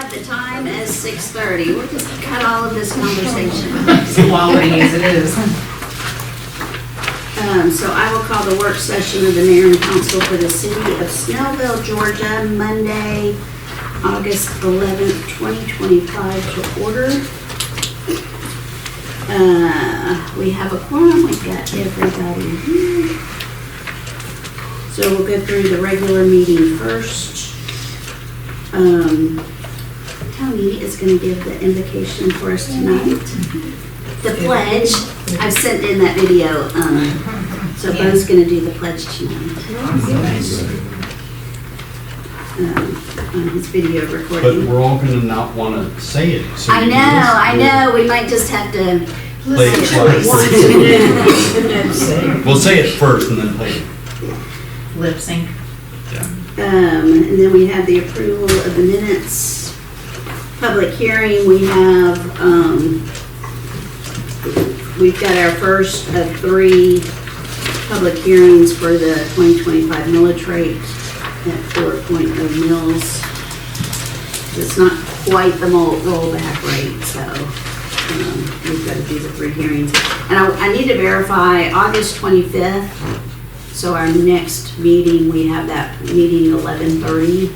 have the time as 6:30. We'll just cut all of this conversation. Quality as it is. So I will call the work session of the mayor and council for the city of Snellville, Georgia, Monday, August 11th, 2025 to order. We have a quorum, we've got everybody here. So we'll go through the regular meeting first. Tony is going to give the invocation for us tonight. The pledge, I've sent in that video, so Bo's going to do the pledge tonight. On his video But recording. we're all gonna not wanna say it. So I know, we might just have to Play it say twice. We'll say it first and then play it. Lip sync. And then we have the approval of the minutes. Public hearing, we have, we've got our first of 3 public hearings for the 2025 millage rate at 4.0 mils. It's not quite the rollback rate, so we've got to do the 3 hearings. And I need to verify August 25th. So our next meeting, we have that meeting at 11:30.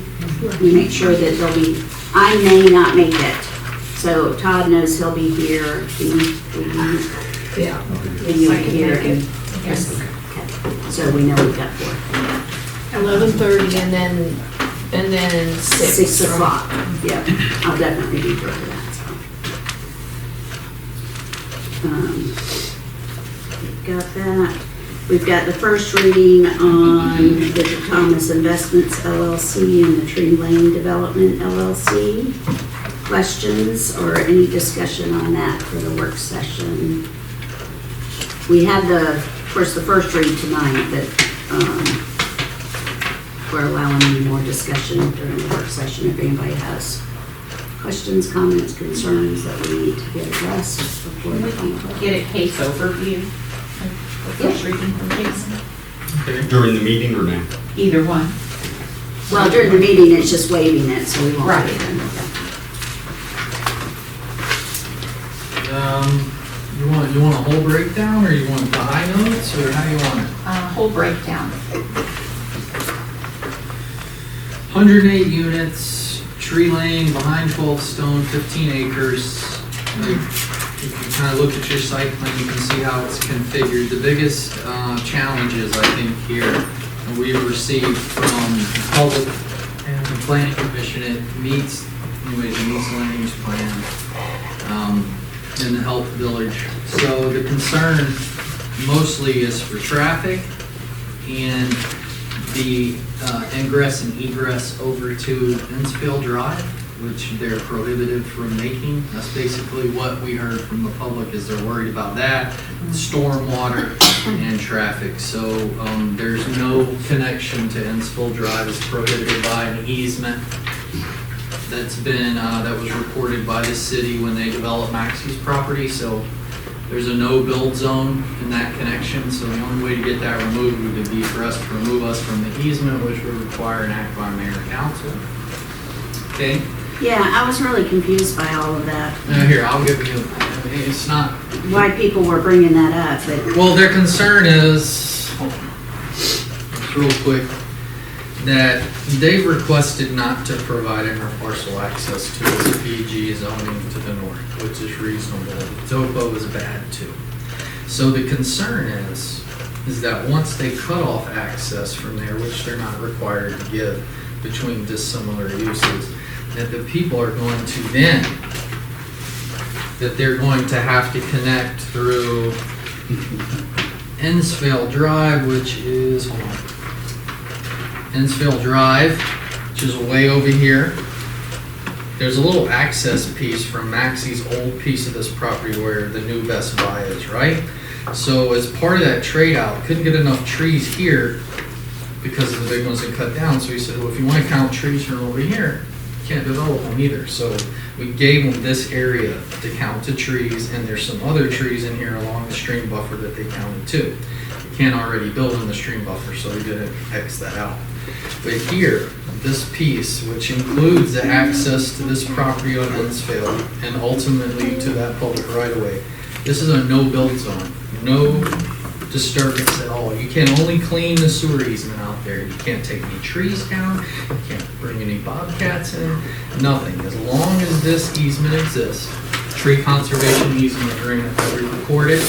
We make sure that there'll be, I may not make it. So Todd knows he'll be here. Yeah. And you'll be here. And- Yes. Okay. So we know we've got 4. 11:30 and then 6 o'clock. Yep, I'll definitely be here for that, so. We've got that. We've got the first reading on the Thomas Investments LLC and the Tree Lane Development LLC. Questions or any discussion on that for the work session? We had of course, the first read tonight, but we're allowing any more discussion during the work session if anybody has questions, comments, concerns that we need to get addressed before the final vote. Get a case overview. The first reading from case. During the meeting or now? Either one. Well, during the meeting, it's just waiving it, so we won't. Right. do it then. You want a whole breakdown, or you want the high notes, or how you want it? Whole breakdown. 108 units, Tree Lane, behind 12 Stone, 15 acres. If you kind of look at your site plan, you can see how it's configured. The biggest challenges, I think, here, we've received from the public and the planning commission, it meets the land use plan. In the Health Village. So the concern mostly is for traffic and the ingress and egress over to Snellville Drive, which they're prohibited from making. That's basically what we heard from the public, is they're worried about that, stormwater and traffic. So there's no connection to Snellville Drive. It's prohibited by an easement that's been, that was reported by the city when they developed Maxie's property. So there's a no build zone in that connection. So the only way to get that removed would be for us to remove us from the easement, which would require an act by mayor and council. Okay. Yeah, I was really confused by all of that, Now here, I'll give you, it's not, why people were bringing that up, but well, their concern is, real quick, that they've requested not to provide interparcel access to this PG zoning to the north, which is reasonable. Topo is bad too. So the concern is that once they cut off access from there, which they're not required to give between dissimilar uses, that the people are going to then, that they're going to have to connect through Snellville Drive, which is, hold on. Snellville Drive, which is way over here. There's a little access piece from Maxie's old piece of this property where the new Best Buy is, right? So as part of that trade out, couldn't get enough trees here because of the big ones that cut down. So he said, well, if you want to count trees from over here, you can't develop them either. So we gave them this area to count the trees, and there's some other trees in here along the stream buffer that they counted too. You can't already build in the stream buffer, so we didn't X that out. But here, this piece, which includes the access to this property on Snellville and ultimately to that public right-of-way, this is a no-build zone, no disturbance at all. You can only clean the sewer easement out there. You can't take any trees down, you can't bring any bobcats in, nothing. As long as this easement exists, tree conservation easement agreement that we recorded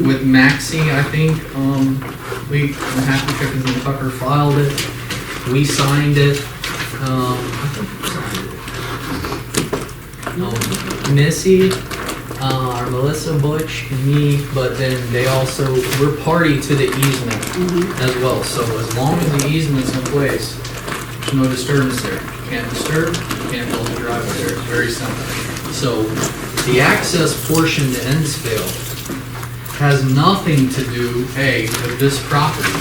with Maxie, I think, I'm happy because the Tucker filed it. We signed it. I think we signed it. Missy, or Melissa Butch, and me, but then they also, we're party to the easement as well. So as long as the easement's in place, there's no disturbance there. You can't disturb, you can't build a driveway there. It's very simple. So the access portion to Snellville has nothing to do, with this property,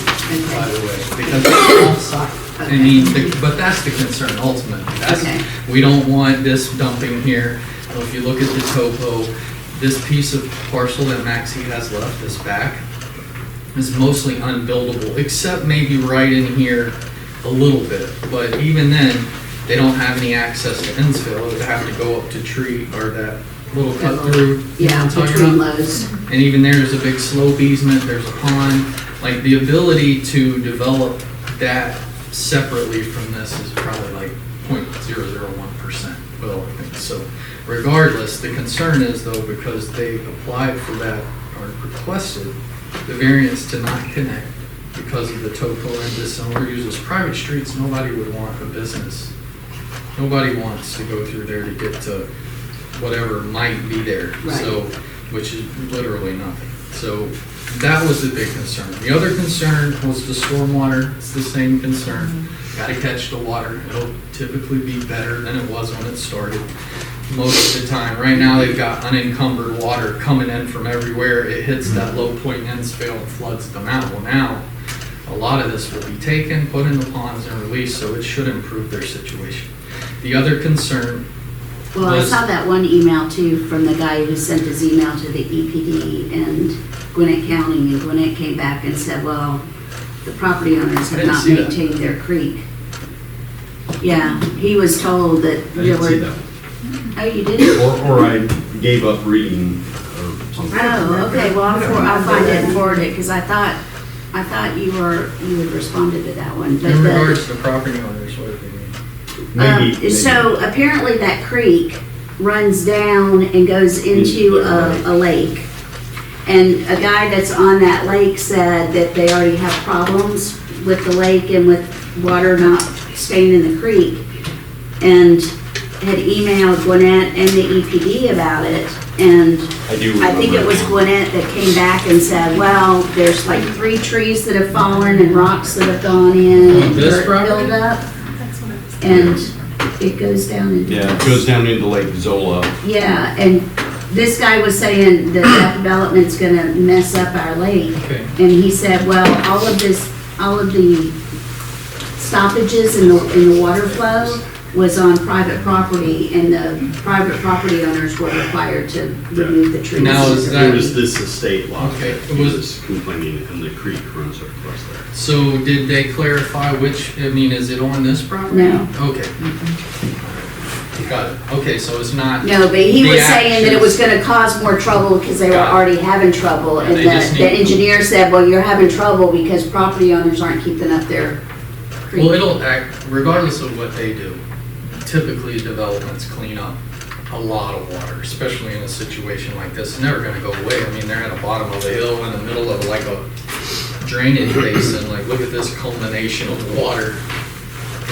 by the way, because it's off-site. I mean, but that's the concern ultimately. We don't want this dumping here. So if you look at the topo, this piece of parcel that Maxie has left, this back, is mostly unbuildable, except maybe right in here a little bit. But even then, they don't have any access to Snellville. They have to go up to tree, or that little cut through. Yeah, between those. And even there's a big slope easement, there's a pond. Like, the ability to develop that separately from this is probably like 0.001%. Well, I think so. Regardless, the concern is though, because they applied for that or requested the variance to not connect because of the topo, and this owner uses private streets. Nobody would want a business. Nobody wants to go through there to get to whatever might be there. Right. So, which is literally nothing. So that was the big concern. The other concern was the stormwater. It's the same concern. Got to catch the water. It'll typically be better than it was when it started. Most of the time. Right now they've got unencumbered water coming in from everywhere. It hits that low point in Snellville and floods them out. Well, now a lot of this will be taken, put in the ponds and released, so it should improve their situation. The other concern Well, I saw that one email too from the guy who sent his email to the EPD and Gwinnett County, and Gwinnett came back and said, well, the property owners have not maintained their creek. Yeah, he was told that I there didn't see were. that. Oh, you didn't? Or I gave up reading or something. Oh, okay, well, I'll find it and forward it, because I thought you had responded to that one. But in regards to the property owners, what do they mean? Maybe. So apparently that creek runs down and goes into a lake. And a guy that's on that lake said that they already have problems with the lake and with water not staying in the creek. And had emailed Gwinnett and the EPD about it. And I think it was Gwinnett that came back and said, well, there's like 3 trees that have fallen and rocks that have gone in and This dirt property? built up. And it goes down into. Yeah, it goes down into Lake Zola. Yeah, and this guy was saying that that development's gonna mess up our lake. Okay. And he said, well, all of the stoppages in the water flow was on private property, and the private property owners were required to remove the trees. Now, is that- It was this estate lot. Okay, He was complaining, and the creek runs across there. So did they clarify which, I mean, is it on this property? No. Okay. Got it. Okay, so it's not. No, but he the was saying that it was actions- gonna cause more trouble because they were Got it. already having trouble. Yeah, And they just the need- engineer said, well, you're having trouble because property owners aren't keeping up their creek. Well, it'll act, regardless of what they do, typically developments clean up a lot of water, especially in a situation like this. It's never gonna go away. I mean, they're at the bottom of a hill in the middle of like a drainage basin. Like, look at this culmination of water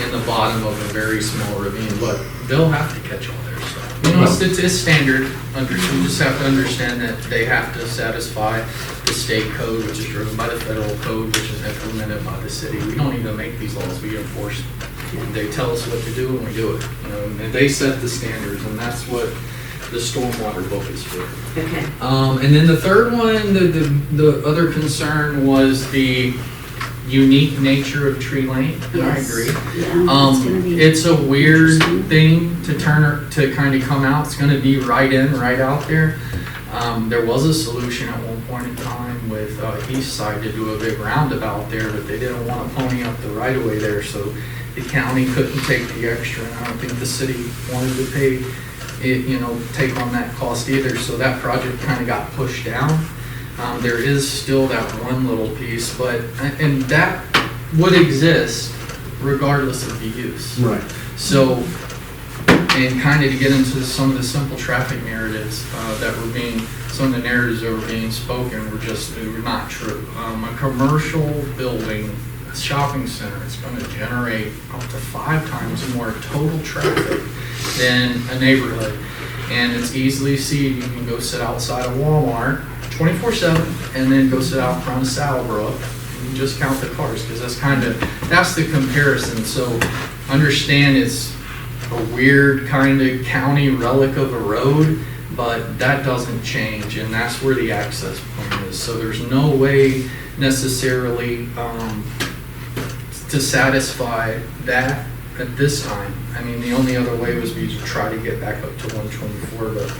in the bottom of a very small ravine, but they'll have to catch all their stuff. You know, it's standard. You just have to understand that they have to satisfy the state code, which is driven by the federal code, which is implemented by the city. We don't even make these laws, we enforce them. They tell us what to do and we do it. You know, and they set the standards, and that's what the stormwater book is for. Okay. And then the third one, the other concern was the unique nature of Tree Lane, and I Yes. agree. Yeah, it's gonna be. It's a weird interesting. thing to kind of come out. It's gonna be right in, right out there. There was a solution at one point in time with East Side to do a big roundabout there, but they didn't want to pony up the right of way there, so the county couldn't take the extra, and I don't think the city wanted to pay it, take on that cost either, so that project kind of got pushed down. There is still that one little piece, and that would exist regardless of the use. Right. So, and kind of to get into some of the simple traffic narratives some of the narratives that were being spoken they were not true. A commercial building, a shopping center, it's going to generate up to 5 times more total traffic than a neighborhood. And it's easily seen, you can go sit outside of Walmart 24/7 and then go sit out in front of Saddlebrook and just count the cars, because that's the comparison. So understand it's a weird kind of county relic of a road, but that doesn't change, and that's where the access point is. So there's no way necessarily to satisfy that at this time. I mean, the only other way was to try to get back up to 124, but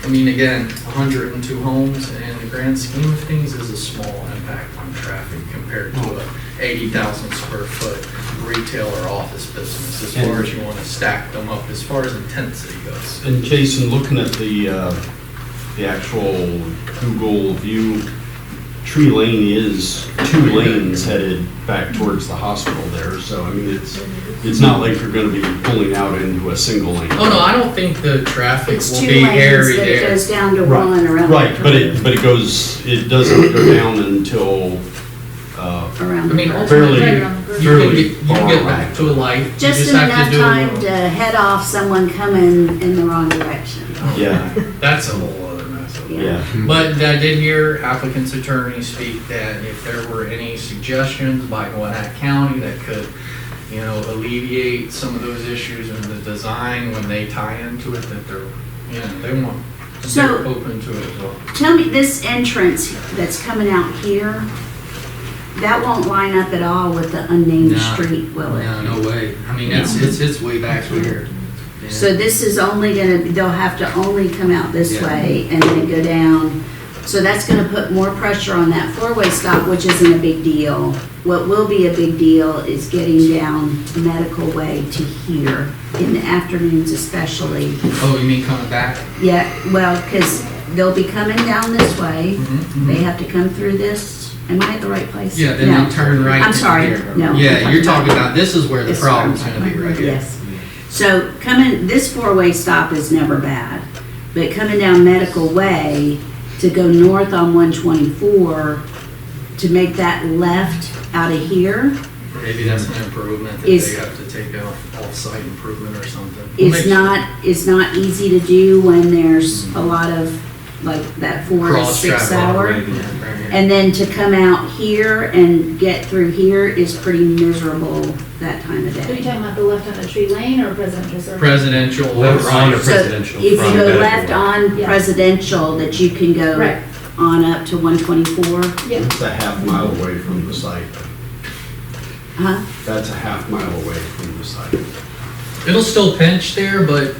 I mean, again, 102 homes in the grand scheme of things is a small impact on traffic compared to a 80,000 square foot retail or office business, as far as you want to stack them up, as far as intensity goes. And Jason, looking at the actual Google view, Tree Lane is 2 lanes headed back towards the hospital there, so I mean, it's not like you're going to be pulling out into a single lane. Oh, no, I don't think the traffic It's will 2 be lanes, airy but it there. goes down to Right. 1 around. Right, the but curve. it doesn't go down until Around I mean, the curve. ultimately, fairly, you can fairly get back to a light. Just You just have enough to do a time little- to head off someone coming in the wrong direction. yeah, That's a whole other mess. yeah. But I did hear applicant's attorney speak that if there were any suggestions by Gwinnett County that could, alleviate some of those issues in the design when they tie into it, that they're So- open to it as well. Tell me, this entrance that's coming out here, that won't line up at all with the unnamed No. street, will it? No way. I mean, it's way back here. Yeah. So this is only they'll have to only come out this Yeah. way and then go down. So that's gonna put more pressure on that 4-way stop, which isn't a big deal. What will be a big deal is getting down Medical Way to here, in the afternoons especially. Oh, you mean coming back? Yeah, well, because they'll be coming down this way. Mhm. They have to come through this. Am I at the right place? Yeah, then No. they turn right. I'm into sorry, here. no. Yeah, you're talking about, this is where the This is where I'm problem's gonna be talking right about. here. Yes. So this 4-way stop is never bad, but coming down Medical Way to go north on 124, to make that left out of here, Maybe that's an improvement that Is- they have to take out, off-site improvement or something. it's not easy to do when there's a lot of, like, that 4 to Cross 6 traffic. hour. Right here. And then to come out here and get through here is pretty miserable that time of Are you day. talking about the left on the tree lane or presidential circle? Presidential. Left on a So presidential. if you from go Medical left Way. on Yeah. Presidential, that you can go Right. on up to 124, Yeah. It's a half mile away from the site. huh? That's a half mile away from the site. It'll still pinch there, but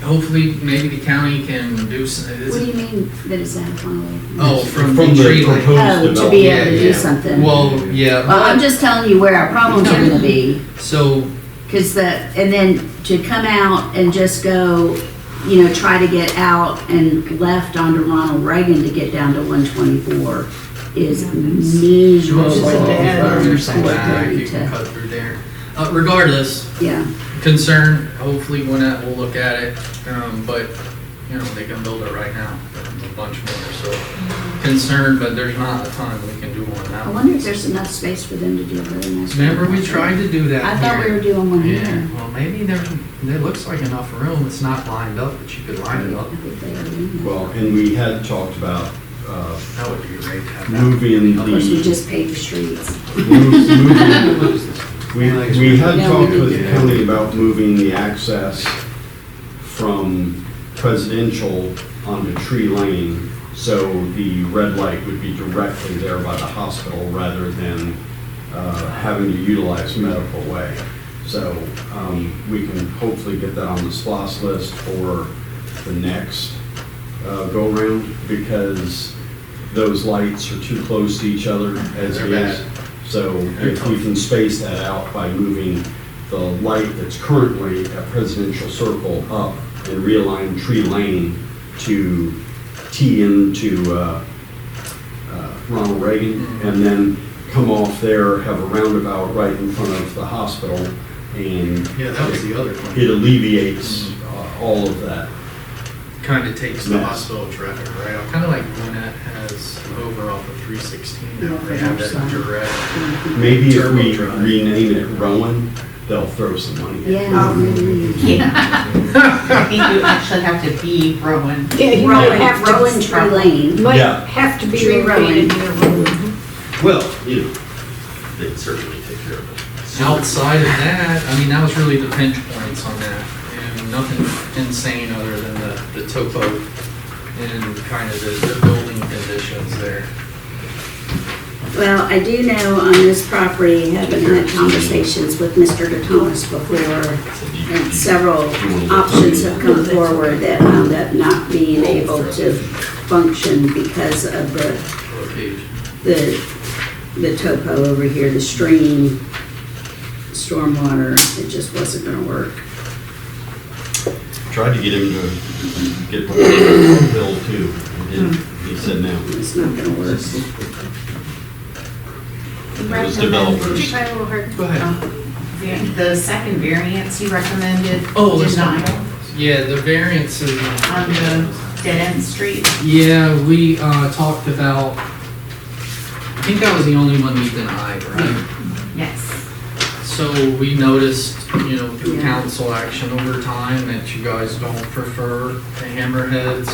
hopefully maybe the county can do some. What do you mean that it's a half mile away? Oh, from From the the tree line. proposed Oh, to be development. able to Yeah, do yeah. something. Well, yeah. Well, I'm just telling you where our problems are gonna be, So, because and then to come out and just go, try to get out and left onto Ronald Reagan to get down to 124 is miserable. most Like that, of or the from back, 4:30 you can to- cut through there. Regardless, Yeah, concern, hopefully Gwinnett will look at it, but, they can build it right now, a bunch more, so. Concerned, but there's not a ton we can do on that I one. wonder if there's enough space for them to do a really nice. Remember, we one. tried to do that I thought we here. were doing one Yeah, here. well, maybe there looks like enough room, it's not lined up, but you could line it up. I think they are doing that. Well, and we had talked about That would be great to have that. moving Of course, we the, just paved the streets. we had No, talked we with the didn't. county about moving the access from Presidential onto Tree Lane, so the red light would be directly there by the hospital rather than having to utilize Medical Way. So we can hopefully get that on the SPOS list for the next go-around because those lights are too close to each other as it They're is. So if we can space that out by moving the light that's currently at Presidential Circle up and realign Tree Lane to tee into Ronald Reagan, and then come off there, have a roundabout right in front of the hospital, and Yeah, that was the other one. it alleviates all of that. Kind of takes the Yes. hospital traffic right out, kind of like Gwinnett has over off of 316 now. They have that direct. Maybe if we Turbo drive. rename it Rowan, they'll throw some money. Yeah. Yeah. I think you actually have to be Rowan. Yeah, you Rowan, might have to, Rowan Tree Lane. might Yeah. have to be Tree located Rowan. near Rowan. Well, you know, they'd certainly take care of it. Outside of that, I mean, that was really the pinch points on that. And nothing insane other than the topo and kind of the building conditions there. Well, I do know on this property, having had conversations with Mr. DeThomas before, and several options have come forward that wound up not being able to function because of Location. the topo over here, the stream, stormwater, it just wasn't gonna work. Tried to get him to get the bill too. He said no. It's not gonna work. Those developers. Try a little harder. Go ahead. The second variance you recommended Oh, this one. denial Yeah, the variances. on the dead-end street. Yeah, we talked about, I think that was the only one we denied, right? Yes. So we noticed, you know, through Yeah. council action over time that you guys don't prefer the hammerheads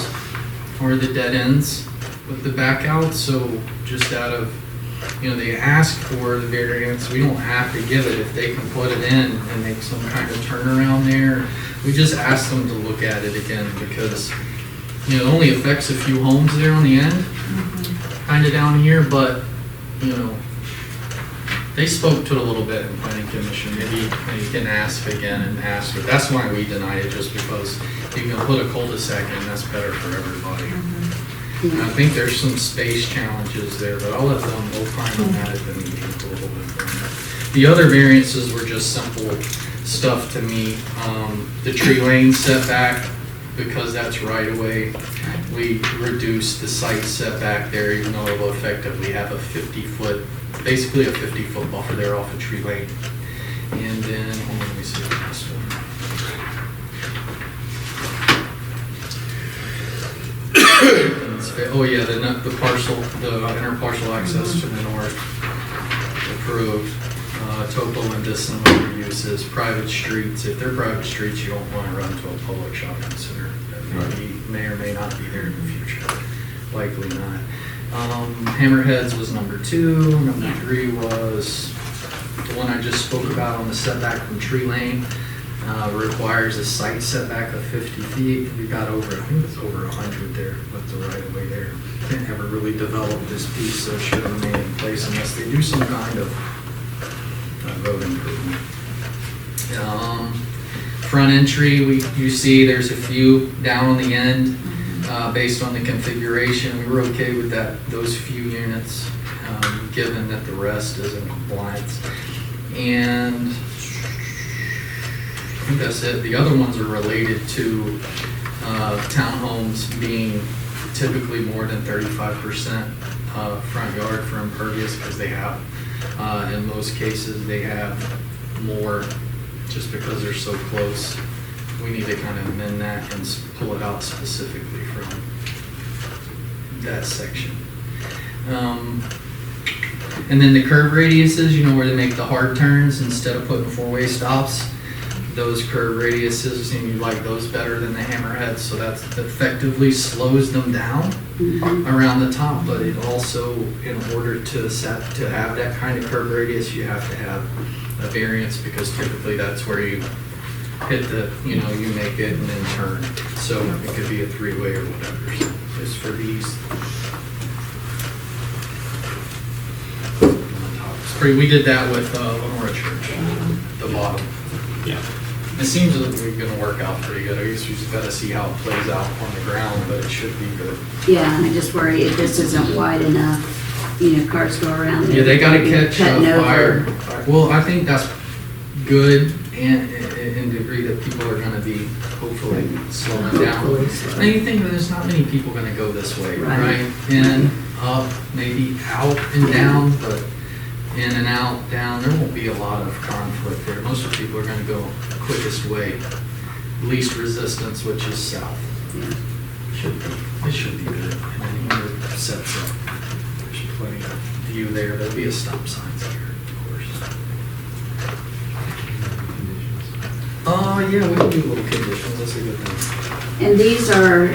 or the dead ends with the back out. So just out of, you know, they asked for the variance, we don't have to give it if they can put it in and make some kind of turnaround there. We just asked them to look at it again because, you know, it only affects a few homes there on the end, kind of down here, but, you know, they spoke to it a little bit in planning commission. Maybe you can ask again and ask, but that's why we denied it, just because you can put a cul-de-sac in, that's better for everybody. And I think there's some space challenges there, but I'll let them opine on that at the meeting a little bit further. The other variances were just simple stuff to me. The tree lane setback, because that's right away, we reduced the site setback there, even though it will effectively have a 50-foot, basically a 50-foot buffer there off a tree lane. And then, hold on, let me see this one. Oh yeah, the parcel, the interparcel access to the north, approved. Topo and dissimilar uses, private streets. If they're private streets, you don't want to run to a public shopping center. That may or may not be there in the future. Likely not. Hammerheads was number 2. Number 3 was the one I just spoke about on the setback from Tree Lane. Requires a site setback of 50 feet. We got over, I think it's over 100 there, with the right of way there. Can't ever really develop this piece, so it should remain in place unless they do some kind of road improvement. Front entry, you see there's a few down on the end based on the configuration. We were okay with those few units, given that the rest is in compliance. And I think that's it. The other ones are related to townhomes being typically more than 35% front yard for impervious, because they have, in most cases, they have more just because they're so close. We need to kind of amend that and pull it out specifically from that section. And then the curve radiuses, you know, where they make the hard turns instead of putting 4-way stops. Those curve radiuses, and you like those better than the hammerheads, so that effectively slows them down around the top. But it also, in order to have that kind of curve radius, you have to have a variance, because typically that's where you hit the, you know, you make it and then turn. So it could be a 3-way or whatever. So just for these. We did that with Lenora Church, the bottom. Yeah. It seems that we're gonna work out pretty good. I guess we just gotta see how it plays out on the ground, but it should be good. Yeah, I just worry if this isn't wide enough, cars go around. Yeah, they gotta catch cutting fire. over. Well, I think that's good and in degree that people are gonna be hopefully slowing down. Hopefully slow. And you think that there's not many people gonna go this way, Right. right? In, up, maybe out and down, but in and out, down, there won't be a lot of conflict there. Most of the people are gonna go quickest way, least resistance, which is south. It should be good. And then when it sets up, there's plenty of view there. There'll be a stop sign here, of course. Yeah, we can do little conditions. That's a good thing. And these are,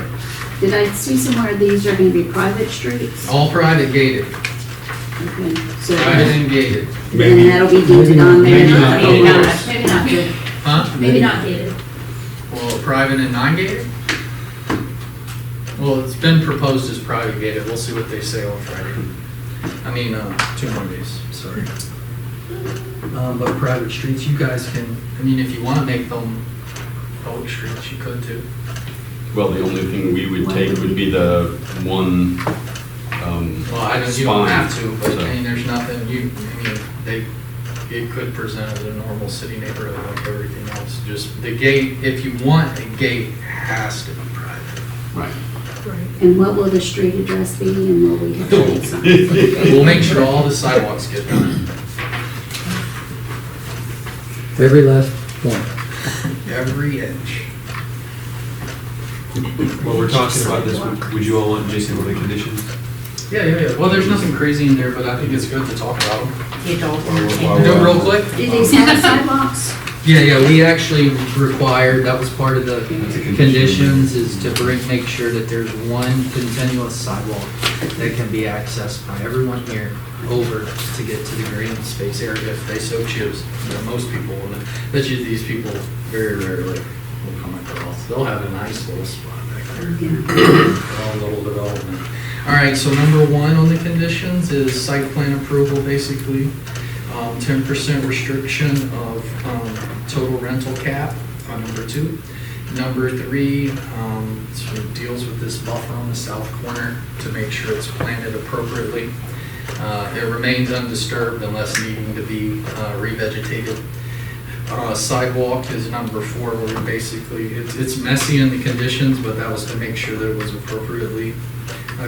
did I see somewhere these are gonna be private streets? All private gated, Okay, so, private and gated. and that'll be deeded on there? Maybe not. Maybe not, maybe not. Huh? Maybe not gated. Well, private and non-gated? Well, it's been proposed as private gated. We'll see what they say on Friday. I mean, 2 Mondays, sorry. But private streets, you guys can, I mean, if you want to make them public streets, you could too. Well, the only thing we would take would be the one, Well, I don't, you don't have to, but So- I mean, there's nothing, it could present as a normal city neighborhood like everything else. Just the gate, if you want a gate, has to be private. Right. And what will the street address be, and will we have to make something? We'll make sure all the sidewalks get done. Every last one. Every inch. While we're talking about this, would you all want Jason to the conditions? Yeah. Well, there's nothing crazy in there, but I think it's good to talk about them. The adult Wow. entertainment. Do it real quick? Do these have sidewalks? Yeah, we actually required, that was part of the conditions, is to make sure that there's one continuous sidewalk that can be accessed by everyone here over to get to the green space area if they so choose. You know, most people will, but these people very rarely will come across. They'll have a nice little spot back there. Yeah. All little development. All right, so number 1 on the conditions is site plan approval, basically. 10% restriction of total rental cap on number 2. Number 3 sort of deals with this buffer on the south corner to make sure it's planted appropriately. It remains undisturbed unless needing to be revegetated. Sidewalk is number 4, where basically, it's messy in the conditions, but that was to make sure that it was appropriately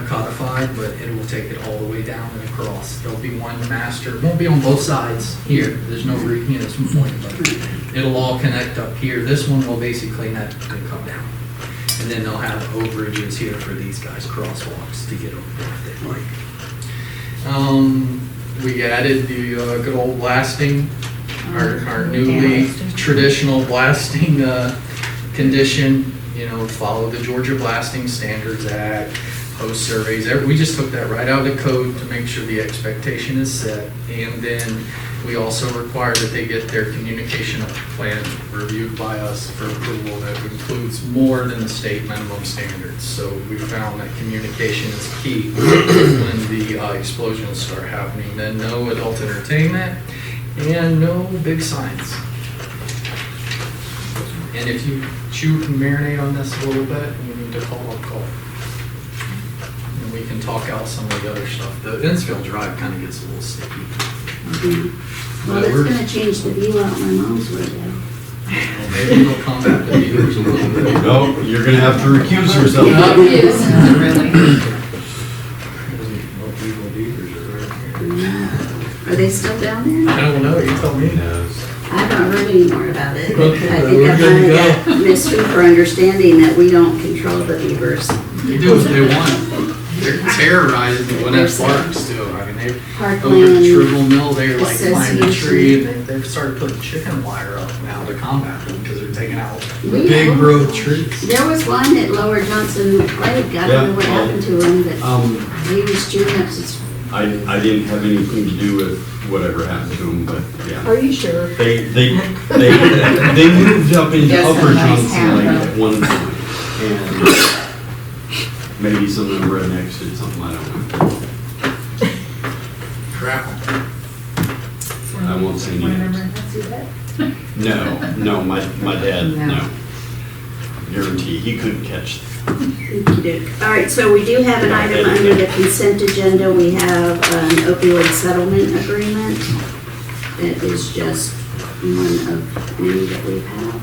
codified, but it will take it all the way down and across. There'll be one master, it won't be on both sides here, there's no, some point, but it'll all connect up here. This one will basically not come down. And then they'll have overages here for these guys, crosswalks, to get over there if they'd like. We added the good old blasting, our newly traditional blasting condition, follow the Georgia Blasting Standards Act, post surveys. We just took that right out of the code to make sure the expectation is set. And then we also require that they get their communication plan reviewed by us for approval that includes more than the state minimum standards. So we found that communication is key when the explosions start happening. Then no adult entertainment and no big signs. And if you chew and marinate on this a little bit, you need to call. And we can talk out some of the other stuff. The Innsfield Drive kind of gets a little sticky. Well, that's gonna change the view out my mom's window. Well, maybe it'll come back to viewers a little bit. No, you're gonna have to recuse yourself. Really? Are they still down there? I don't know, you tell me. I haven't heard any more about it. Okay, I then think we're I good to finally got mystery for understanding that we don't control the beavers. They do what they want. They're terrorizing the Gwinnett Parks too. I mean, over at Parkland Triple Mill, they like climbed a Association. tree and they've started putting chicken wire up now to combat them because they're taking out We big know. growth trees. There was one at Lower Johnson Lake, I don't know what Yeah, happened to him, but he was chewing up his, I didn't have anything to do with whatever happened to them, but yeah. Are you sure? They moved up into Yes, Upper a nice Johnson town, Lake though. at one point. And maybe some of the rednecks did something, I don't know. Crap. I won't say names. No, my dad, No. no. Guarantee, he couldn't catch. All right, so we do have an item under the consent agenda. We have an opioid settlement agreement. It is just one of many that we've had.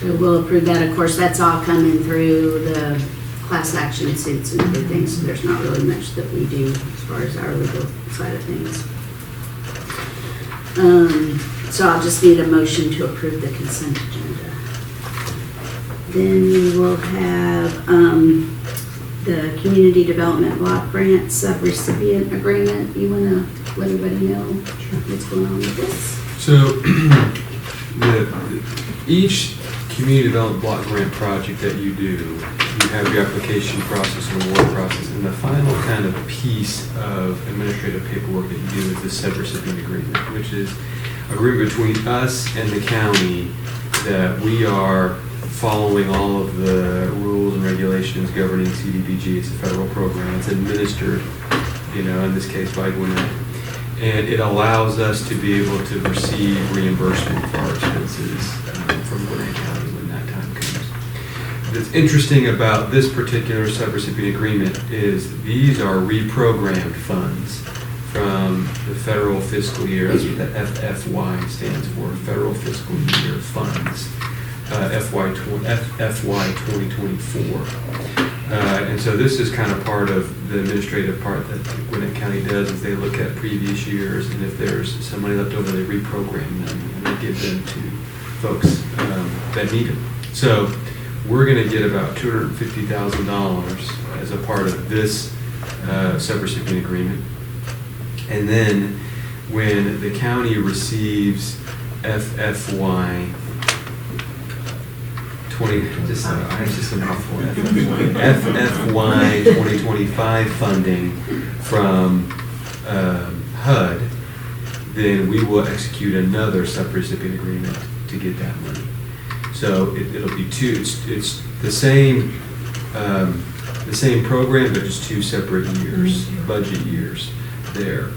So we'll approve that. Of course, that's all coming through the class action suits and everything, so there's not really much that we do as far as our legal side of things. So I'll just need a motion to approve the consent agenda. Then we will have the Community Development Block Grant Subrecipient Agreement. You want to let everybody know what's going on with this? So, each community development block grant project that you do, you have your application process and award process, and the final kind of piece of administrative paperwork that you do is the subrecipient agreement, which is agreement between us and the county that we are following all of the rules and regulations governing CDBG. It's a federal program. It's administered, in this case by Gwinnett. And it allows us to be able to receive reimbursement for our expenses from Gwinnett County when that time comes. What's interesting about this particular subrecipient agreement is these are reprogrammed funds from the federal fiscal year. That's what the FFY stands for, federal fiscal year funds, FY 2024. And so this is kind of part of the administrative part that Gwinnett County does, is they look at previous years, and if there's some money left over, they reprogram them and they give them to folks that need them. So we're going to get about $250,000 as a part of this subrecipient agreement. And then when the county receives FFY 2025 funding from HUD, then we will execute another subrecipient agreement to get that money. So it'll be two. It's the same program, but just two separate years, budget years there,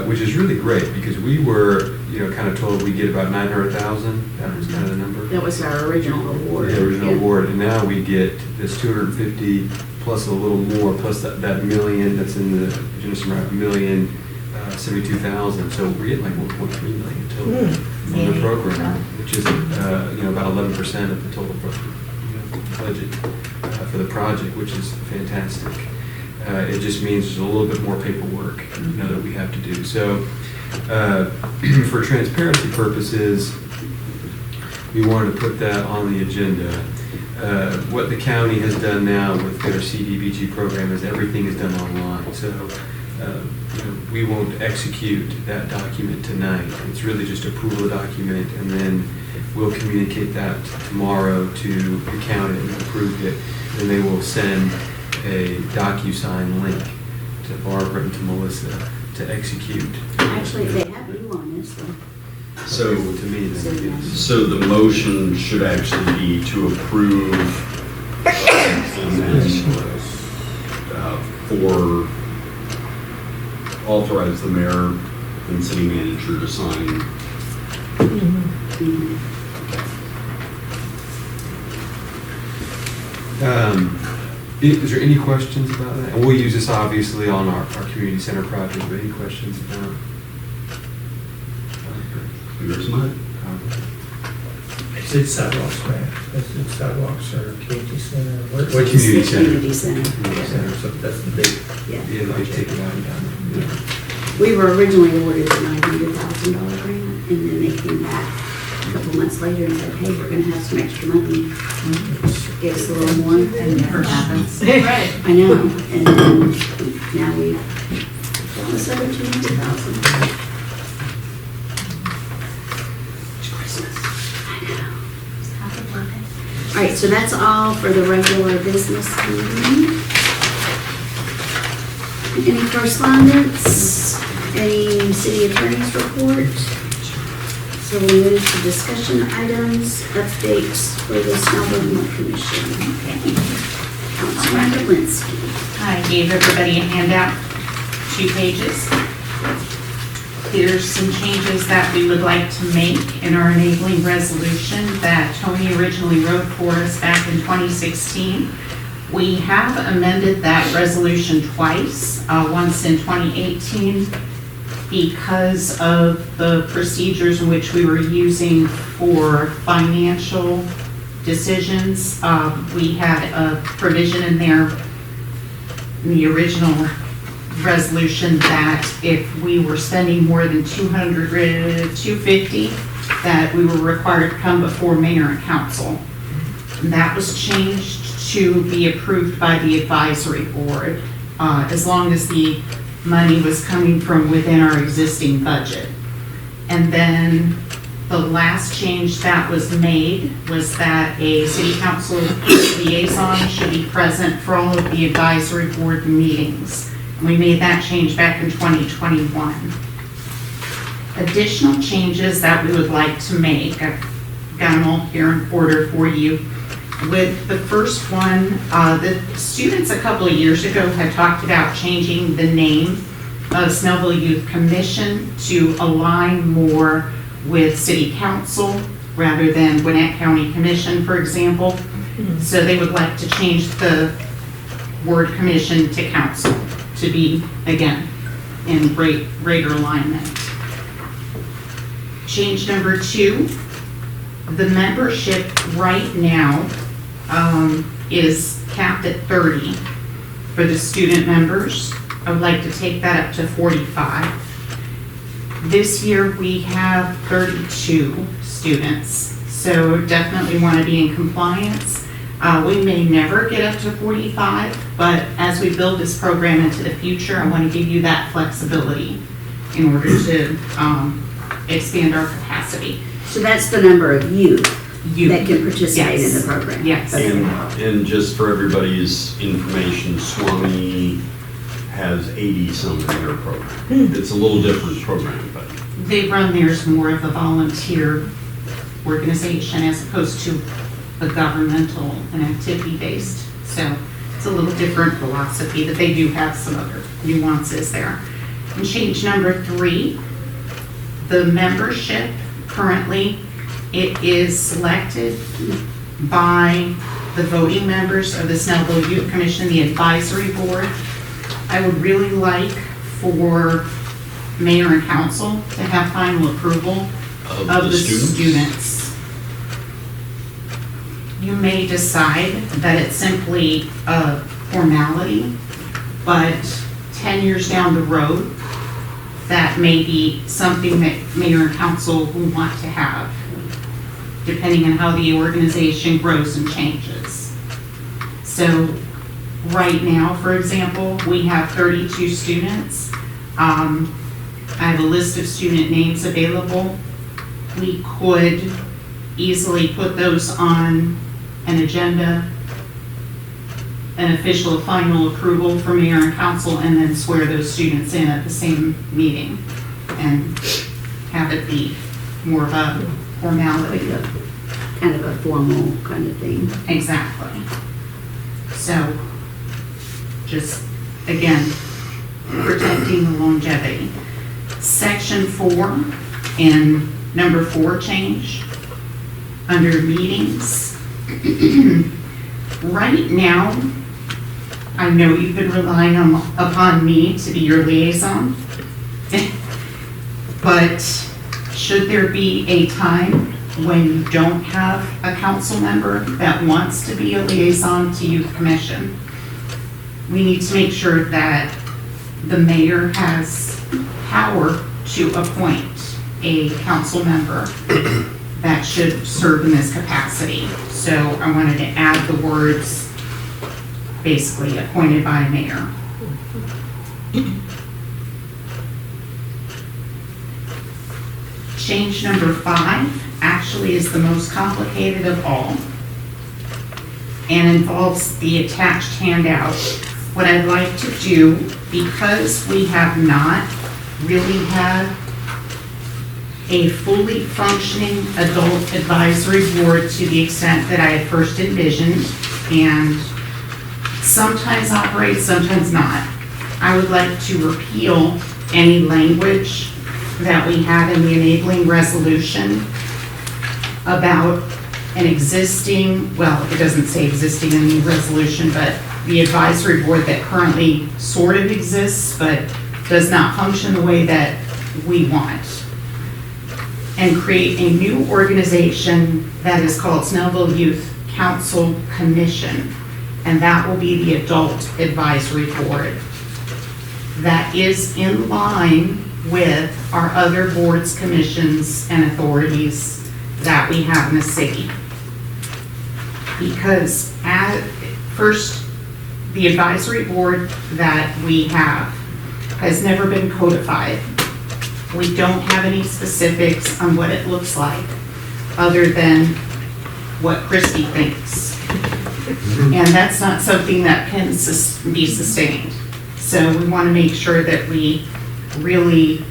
which is really great because we were, kind of told we get about 900,000. That was kind of the number. That was our original award. The original award, and now we get this 250 plus a little more, plus that million that's in the agenda, around $1,072,000. So we're getting like 1.3 million total from the program, which is about 11% of the total budget for the project, which is fantastic. It just means there's a little bit more paperwork that we have to do. So for transparency purposes, we wanted to put that on the agenda. What the county has done now with their CDBG program is everything is done online. So we won't execute that document tonight. It's really just approval of the document, and then we'll communicate that tomorrow to the county that approved it, and they will send a DocuSign link to Barbara and to Melissa to execute. Actually, they have you on this one. So, To me, then it is. so the motion should actually be to approve and then for authorize the mayor and city manager to sign. Is there any questions about that? And we'll use this obviously on our community center project, but any questions about? There's not. Is it sidewalks, right? Is it sidewalks or community center? What Community center. Community center. center? So that's the big. Yeah. Yeah, they take it out and down. We were originally awarded a $900,000 grant, and then they came back a couple months later and said, hey, we're gonna have some extra money. Give us a little more. That never happens. Right. I know, and then now we've got this other $200,000. It's Christmas. I know. All right, so that's all for the regular business meeting. Any correspondence? Any city attorney's report? So we'll move to discussion items, updates for the Snellville Commission. Councilmember Linsky. I gave everybody a handout 2 pages. There's some changes that we would like to make in our enabling resolution that Tony originally wrote for us back in 2016. We have amended that resolution twice, once in 2018 because of the procedures in which we were using for financial decisions. We had a provision in there, in the original resolution, that if we were spending more than $250, that we were required to come before mayor and council. And that was changed to be approved by the advisory board, as long as the money was coming from within our existing budget. And then the last change that was made was that a city council liaison should be present for all of the advisory board meetings. We made that change back in 2021. Additional changes that we would like to make, I've got them all here in order for you. With the first one, the students a couple of years ago had talked about changing the name of Snellville Youth Commission to align more with City Council rather than Gwinnett County Commission, for example. So they would like to change the word commission to council to be, again, in greater alignment. Change number 2, the membership right now is capped at 30 for the student members. I would like to take that up to 45. This year we have 32 students, so definitely want to be in compliance. We may never get up to 45, but as we build this program into the future, I want to give you that flexibility in order to expand our capacity. So that's the number of youth that can participate in the Yes. program? Yes. And just for everybody's information, Swami has 80-some in their program. It's a little different program, but. They run theirs more of a volunteer organization as opposed to a governmental and activity-based. So it's a little different philosophy, but they do have some other nuances there. And change number 3, the membership currently, it is selected by the voting members of the Snellville Youth Commission, the advisory board. I would really like for mayor and council to have final approval of the students. You may decide that it's simply a formality, but 10 years down the road, that may be something that mayor and council will want to have, depending on how the organization grows and changes. So right now, for example, we have 32 students. I have a list of student names available. We could easily put those on an agenda, an official final approval from mayor and council, and then swear those students in at the same meeting and have it be more of a formality. Kind of a formal kind of thing. Exactly. So, just, again, protecting the longevity. Section 4 in number 4 change, under meetings. Right now, I know you've been relying upon me to be your liaison, but should there be a time when you don't have a council member that wants to be a liaison to youth commission, we need to make sure that the mayor has power to appoint a council member that should serve in this capacity. So I wanted to add the words, basically appointed by mayor. Change number 5 actually is the most complicated of all and involves the attached handout. What I'd like to do, because we have not really had a fully functioning adult advisory board to the extent that I had first envisioned, and sometimes operates, sometimes not. I would like to repeal any language that we had in the enabling resolution about an existing, well, it doesn't say existing in the resolution, but the advisory board that currently sort of exists, but does not function the way that we want. And create a new organization that is called Snellville Youth Council Commission. And that will be the adult advisory board. That is in line with our other boards, commissions, and authorities that we have in the city. Because first, the advisory board that we have has never been codified. We don't have any specifics on what it looks like, other than what Christie thinks. And that's not something that can be sustained. So we want to make sure that we really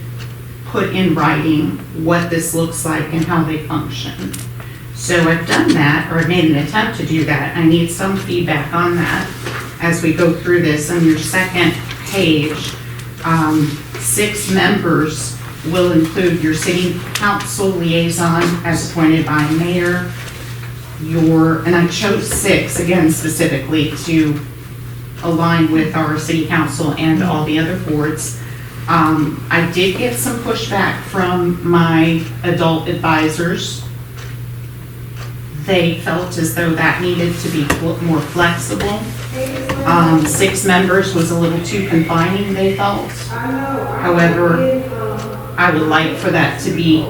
put in writing what this looks like and how they function. So I've done that, or I've made an attempt to do that. I need some feedback on that as we go through this. On your second page, 6 members will include your city council liaison as appointed by mayor, and I chose 6 again specifically to align with our city council and all the other boards. I did get some pushback from my adult advisors. They felt as though that needed to be more flexible. 6 members was a little too confining, they felt. However, I would like for that to be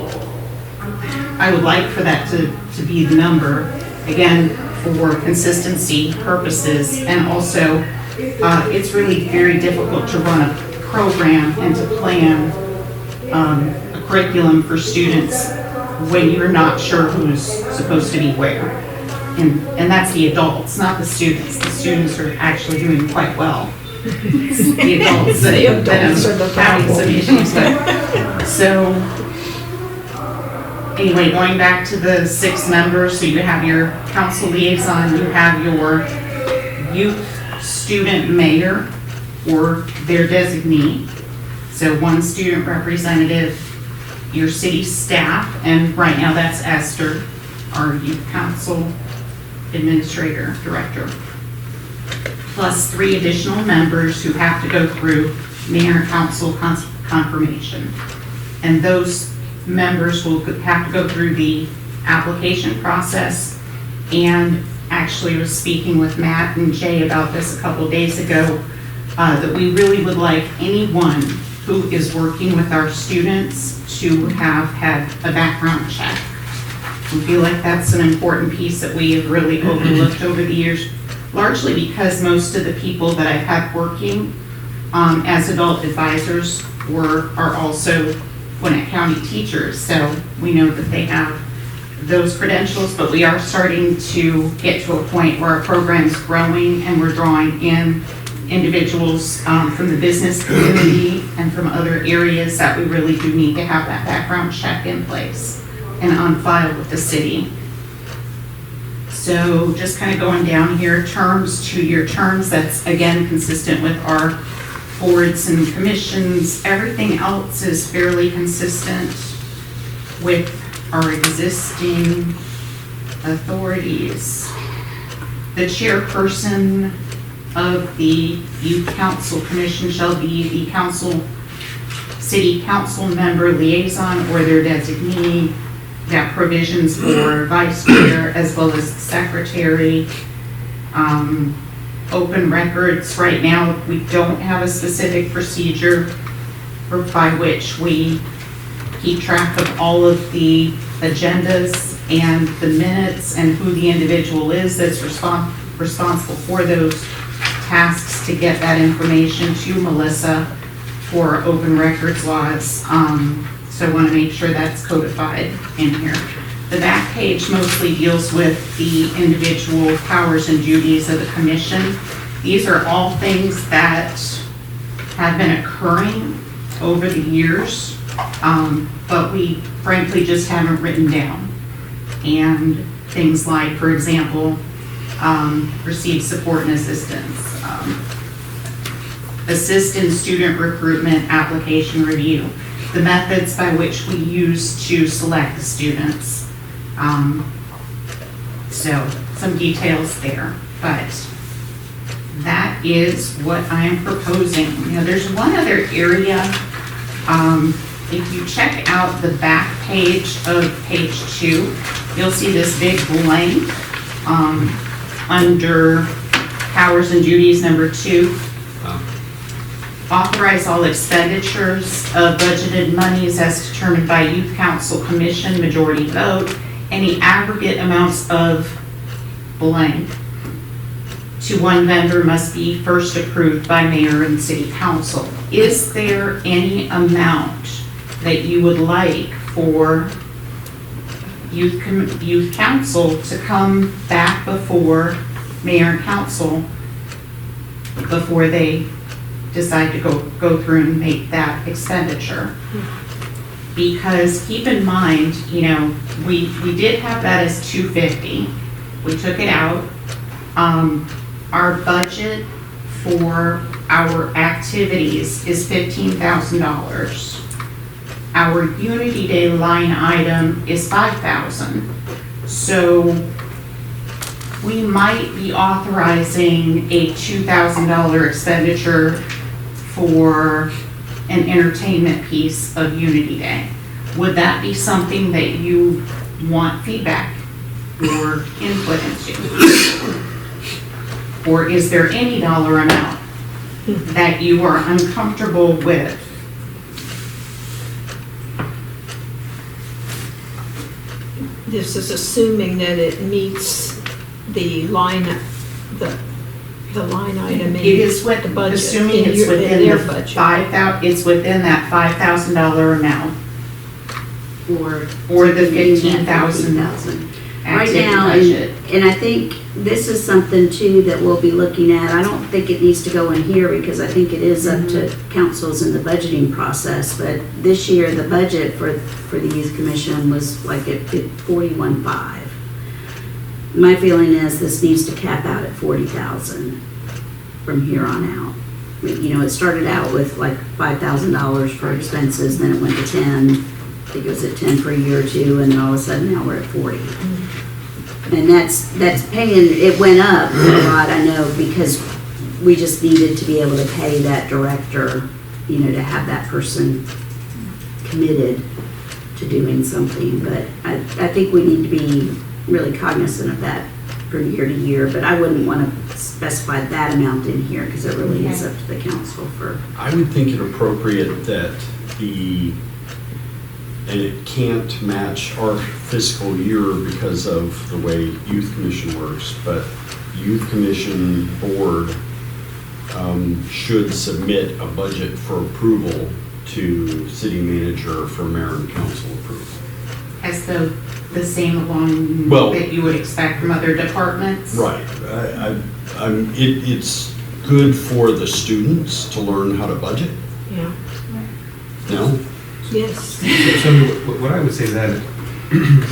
the number, again, for consistency purposes. And also, it's really very difficult to run a program and to plan a curriculum for students when you're not sure who's supposed to be where. And that's the adults, not the students. The students are actually doing quite well. It's the adults that are having some issues. So, anyway, going back to the 6 members, so you have your council liaison, you have your youth student mayor or their designee. So 1 student representative, your city staff, and right now that's Esther, our youth council administrator, director, plus 3 additional members who have to go through mayor and council confirmation. And those members will have to go through the application process. And actually was speaking with Matt and Jay about this a couple days ago, that we really would like anyone who is working with our students to have had a background check. We feel like that's an important piece that we have really overlooked over the years, largely because most of the people that I've had working as adult advisors are also Gwinnett County teachers, so we know that they have those credentials, but we are starting to get to a point where our program is growing and we're drawing in individuals from the business community and from other areas that we really do need to have that background check in place and on file with the city. So just kind of going down here, terms, 2-year terms, that's again consistent with our boards and commissions. Everything else is fairly consistent with our existing authorities. The chairperson of the Youth Council Commission shall be the city council member liaison or their designee. Got provisions for vice chair as well as secretary. Open records, right now we don't have a specific procedure by which we keep track of all of the agendas and the minutes and who the individual is that's responsible for those tasks to get that information to Melissa for open records laws. So I want to make sure that's codified in here. The back page mostly deals with the individual powers and duties of the commission. These are all things that have been occurring over the years, but we frankly just haven't written down. And things like, for example, receive support and assistance, assist in student recruitment application review, the methods by which we use to select the students. So some details there, but that is what I am proposing. You know, there's one other area. If you check out the back page of page 2, you'll see this big blank under powers and duties number 2. Authorize all expenditures of budgeted monies as determined by Youth Council Commission majority vote. Any aggregate amounts of blank to one vendor must be first approved by mayor and city council. Is there any amount that you would like for youth council to come back before mayor and council before they decide to go through and make that expenditure? Because keep in mind, you know, we did have that as $250. We took it out. Our budget for our activities is $15,000. Our Unity Day line item is $5,000. So we might be authorizing a $2,000 expenditure for an entertainment piece of Unity Day. Would that be something that you want feedback or input into? Or is there any dollar amount that you are uncomfortable with? This is assuming that it meets the line item in It is with, the budget. assuming in it's your- in within their the budget. it's within that $5,000 amount or the 15,000 Right activity now, budget. and I think this is something too that we'll be looking at. I don't think it needs to go in here because I think it is up to councils in the budgeting process. But this year, the budget for the youth commission was like at 41.5. My feeling is this needs to cap out at 40,000 from here on out. You know, it started out with like $5,000 for expenses, then it went to 10. I think it was at 10 for a year or two, and then all of a sudden now we're at 40. And that's paying, it went up a lot, I know, because we just needed to be able to pay that director, you know, to have that person committed to doing something. But I think we need to be really cognizant of that from year to year, but I wouldn't want to specify that amount in here because it really is up to the council for. I would think it appropriate that and it can't match our fiscal year because of the way youth commission works, but youth commission board should submit a budget for approval to city manager for mayor and council approval. As the same along Well- that you would expect from other departments? Right. It's good for the students to learn how to budget. Yeah, No? yes. So what I would say that,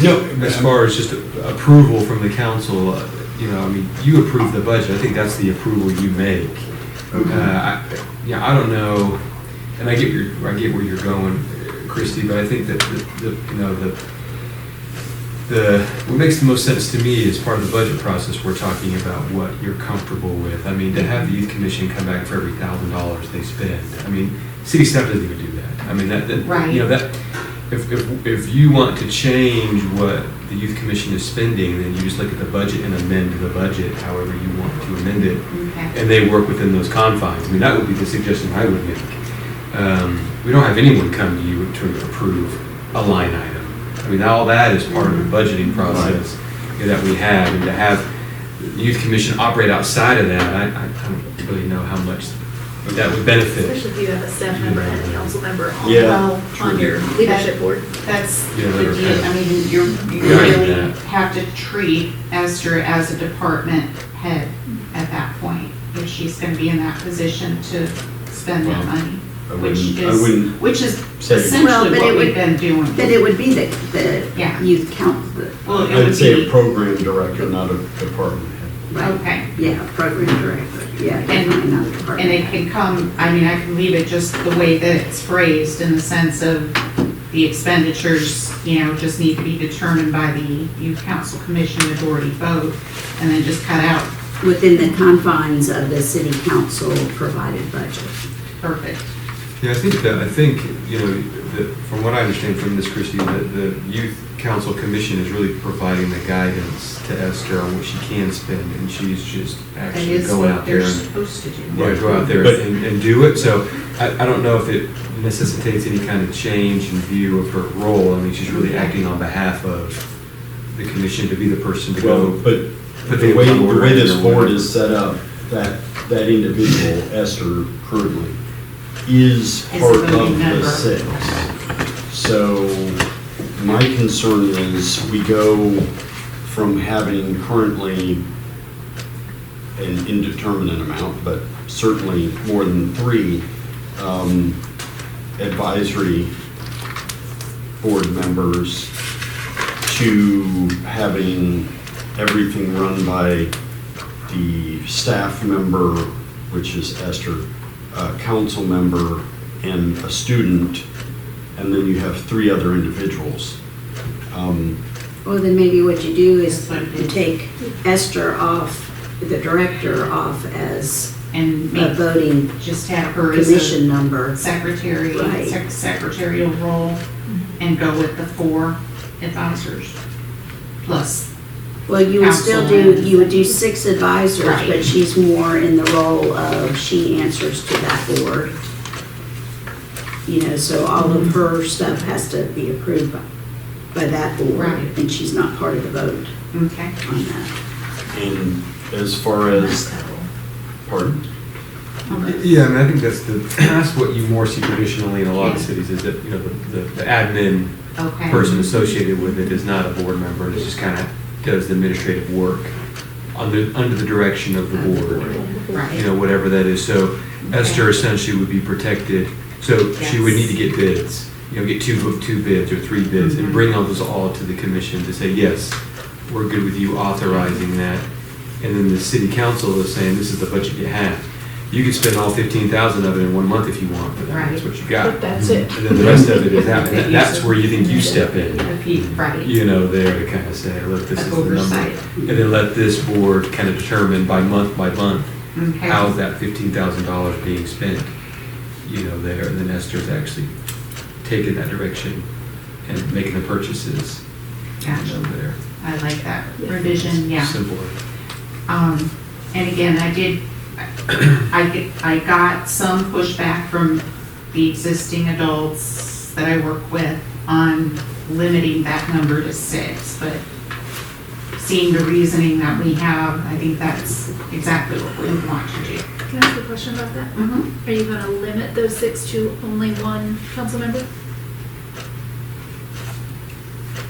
No. as far as just approval from the council, you know, I mean, you approve the budget, I think that's the approval you make. I don't know, and I get where you're going, Christie, but I think that what makes the most sense to me is part of the budget process, we're talking about what you're comfortable with. I mean, to have the youth commission come back for every $1,000 they spend, I mean, city staff doesn't even do that. I mean, Right. you know, that, if you want to change what the youth commission is spending, then you just look at the budget and amend the budget however you want to amend it. Okay. And they work within those confines. I mean, that would be the suggestion I would make. We don't have anyone come to you to approve a line item. I mean, all that is part of the budgeting process that we have, and to have the youth commission operate outside of that, I don't really know how much that would benefit. Especially if you have a staff member and a council member on, Yeah. on your leadership board. That's Yeah, the they're deal. kind I mean, you Yeah, really yeah. have to treat Esther as a department head at that point, if she's gonna be in that position to spend that Well, money. I Which wouldn't is say- Well, essentially but what it we've would- been doing. But it would be the Yeah. youth council. Well, it I'd would say be, a program director, not a department head. Right. Okay. Yeah, program director, yeah, definitely not a department. And it can come, I mean, I can leave it just the way that it's phrased in the sense of the expenditures, just need to be determined by the youth council commission majority vote, and then just cut out. Within the confines of the city council provided budget. Perfect. Yeah, I think, from what I understand from Ms. Christie, the youth council commission is really providing the guidance to Esther on what she can spend, and she's just That actually is going what out there they're and supposed to do. yeah, go out there But- and do it. So I don't know if it necessitates any kind of change in view of her role. I mean, she's really acting on behalf of the commission to be the person to Well, go. but put the way order in this or board whatever. is set up, that individual, Esther currently, is a part voting of member. the six. So my concern is we go from having currently an indeterminate amount, but certainly more than 3 advisory board members to having everything run by the staff member, which is Esther, council member, and a student, and then you have 3 other individuals. Well, then maybe what you do is That's what it to is. take Esther off, the director off as And a make, voting just have her as commission a number. secretary, Right. secretarial role, and go with the 4 advisors. Plus, Well, you would still Council. you would do 6 advisors, Right. but she's more in the role of, she answers to that board. So all of her stuff has to be approved by that board, Right. and she's not part of the vote okay. on that. And as far as, pardon? Yeah, I mean, I think that's what you more see traditionally in a lot of Yeah. cities is that, the admin Okay. person associated with it is not a board member, and it just kind of does the administrative work under the direction of the board, Right. whatever that is. So Esther essentially would be protected, so she would need to get bids, get two bids or 3 bids, and bring those all to the commission to say, yes, we're good with you authorizing that. And then the city council is saying, this is the budget you have. You can spend all 15,000 of it in 1 month if you want, but that's Right. what you got. But that's it. And then the rest of it is out, and that's where you think you step in, Right. there to kind of say, look, this is the number. Oversight. And then let this board kind of determine by month, Okay. how is that $15,000 being spent, there. And then Esther's actually taking that direction and making the purchases, Gotcha. there. I like that revision, yeah. Simpler. And again, I got some pushback from the existing adults that I work with on limiting that number to 6, but seeing the reasoning that we have, I think that's exactly what we want to do. Can I ask a question about that? Mm-hmm. Are you gonna limit those 6 to only 1 council member?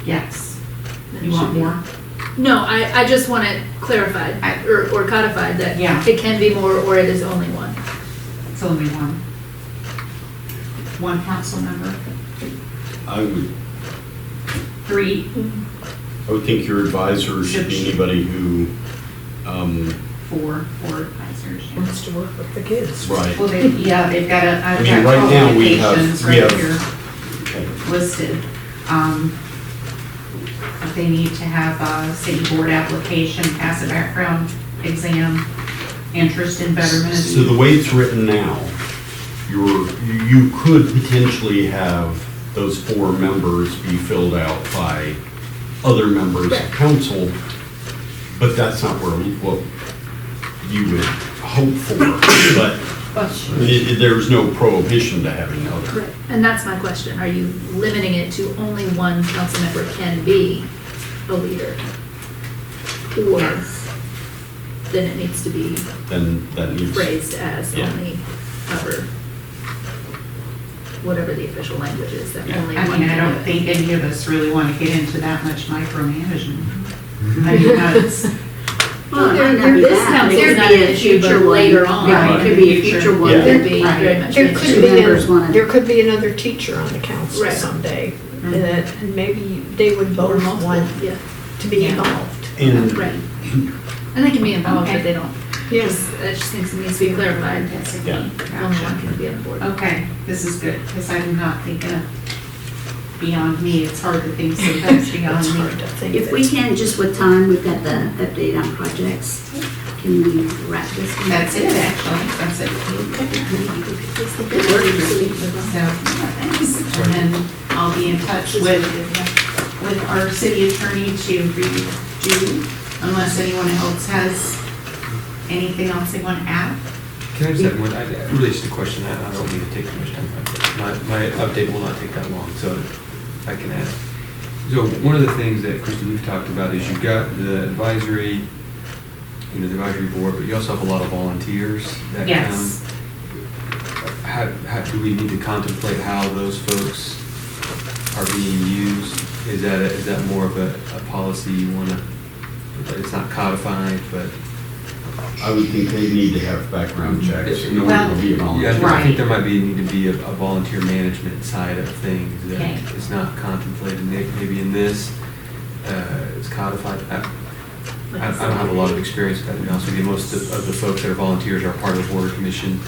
Yes. Then You it want should be- more? No, I just want it clarified or codified that Yeah. it can be more or it is only 1. It's only one. One council member, I would 3, I would think your advisor should be anybody who, 4 advisors. yeah. Wants to work with the kids. right. Well, they've got I I've mean, got right now we have- qualifications we right have- here Okay. listed. If they need to have a city board application, pass a background exam, interest in betterment. So the way it's written now, you could potentially have those 4 members be filled out by other members of council, but that's not what you would hope for. But there's no prohibition to having other. Correct. And that's my question. Are you limiting it to only 1 council member can be a leader? Or then it needs to be Then that needs. phrased as Yeah. only cover, whatever the official language is, that Yeah. only I one mean, I can don't do it. think any of us really want to get into that much micromanagement. I mean, that's, Well, it There- might not there- be this that. council It is could not be an a issue, but future one. later on. It could be a future one. Yeah. Could be Right. very much. There an could issue. be, members wanna- there could be another teacher on the council Right. someday, Mhm. and maybe they would both multiple, want yeah. to be Yeah. involved. And Right. And they can be involved, Okay. but they don't. Yes. That just needs to be clarified. Yeah. Only one can be on board. Okay, this is good, because I'm not thinking of beyond me. It's hard to think sometimes beyond It's me. hard to think If that- we can, just with time, we've got the update on projects. Can we wrap this one? That's it, actually, that's it. Good work, Christie. So, thanks. And then I'll be in touch with our city attorney to redo, unless anyone else has anything else they want to add. Can I just have one, really just a question, I don't need to take too much time. My update will not take that long, so I can add. So one of the things that, Christie, we've talked about is you've got the advisory, the advisory board, but you also have a lot of volunteers that come. Yes. How do we need to contemplate how those folks are being used? Is that more of a policy you want to, it's not codified, but. I would think they need to have background checks in order Well, to be a volunteer. Yeah, I Right. think there might need to be a volunteer management side of things that Okay. is not contemplated. Maybe in this, it's codified. I don't have a lot of experience with that, to be honest with you. Most of the folks that are volunteers are part of the board commission,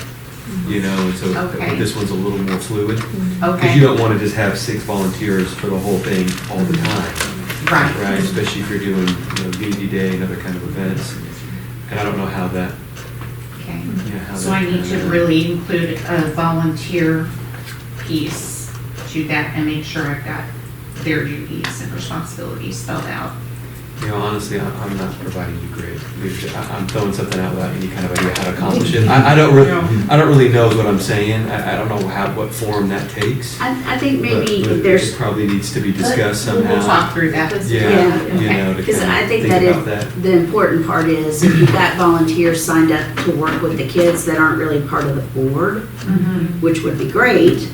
and so Okay. this one's a little more fluid. Because Okay. you don't want to just have 6 volunteers for the whole thing all the time. Right. Right, especially if you're doing, VD Day and other kind of events. And I don't know how that, Okay. how So that I need to kinda- really include a volunteer piece to that and make sure I've got their duties and responsibilities spelled out. Honestly, I'm not providing you great leadership. I'm throwing something out without any kind of idea how to accomplish it. I don't really know what I'm saying. I don't know what form that takes. I think but maybe there's, it probably needs to be discussed somehow. We'll talk through that. Yeah, Yeah, to because kind I of think think that about that. the important part is if you've got volunteers signed up to work with the kids that aren't really part of the board, Mhm. which would be great,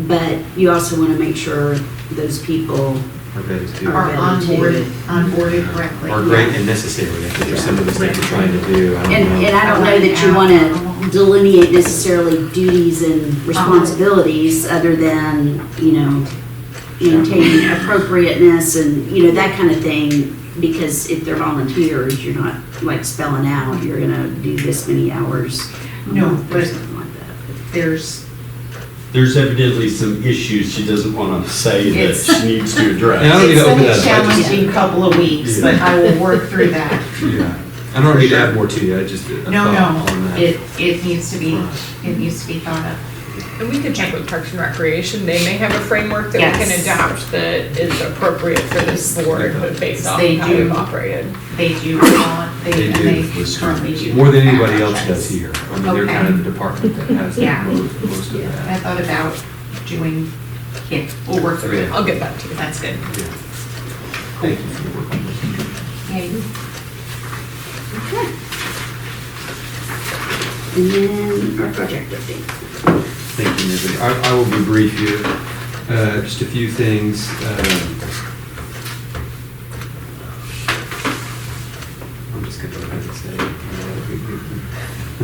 but you also want to make sure those people Or vetted too. Are onboarded correctly. Are great and necessary. I think there's some of the things we're trying to do. I don't know. And I don't know that you want to delineate necessarily duties and responsibilities other than, maintaining appropriateness and, that kind of thing. Because if they're volunteers, you're not like spelling out, you're gonna do this many hours. a No, month or but- something like that. There's evidently some issues she doesn't want to say that It's- she needs to address. And I don't need It's to been open a that. I just- challenging couple of weeks, but I will work through that. Yeah. I don't need to add more to you. I just a No, thought on that. it needs to be thought of. And we could check with Parks and Recreation, they may have a framework that we can Yes. adopt that is appropriate for this board, but based on They how do. we've operated. They do, They do. they currently do. More than anybody else does here. I mean, they're Okay. kind of the department that has Yeah. most of I that. thought about doing, we'll work through it. I'll get back to you. That's good. Yeah. Thank you for your work on this. Okay. Okay. And then our project update. Thank you, everybody. I will be brief here. Just a few things. I'm just going to go ahead and say.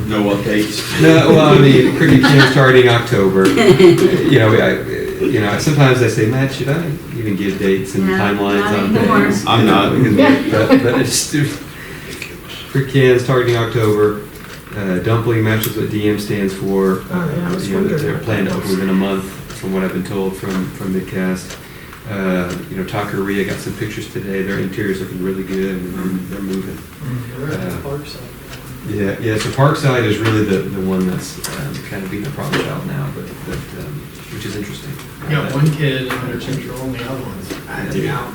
No updates? No, well, I mean, cricket camp starting October. Sometimes I say, Matt, should I even give dates and No, timelines not on anymore. things? I'm not. But it's just, cricket camp starting October. Dumpling matches what DM stands for. Oh, yeah, I was wondering They're what planned that to was. open within a month, from what I've been told from Midcast. Taqueria got some pictures today. Their interior's looking really good, and they're moving. Yeah. So Parkside is really the one that's kind of being the problem child now, but which is interesting. Got one kid under control, the other one's acting out.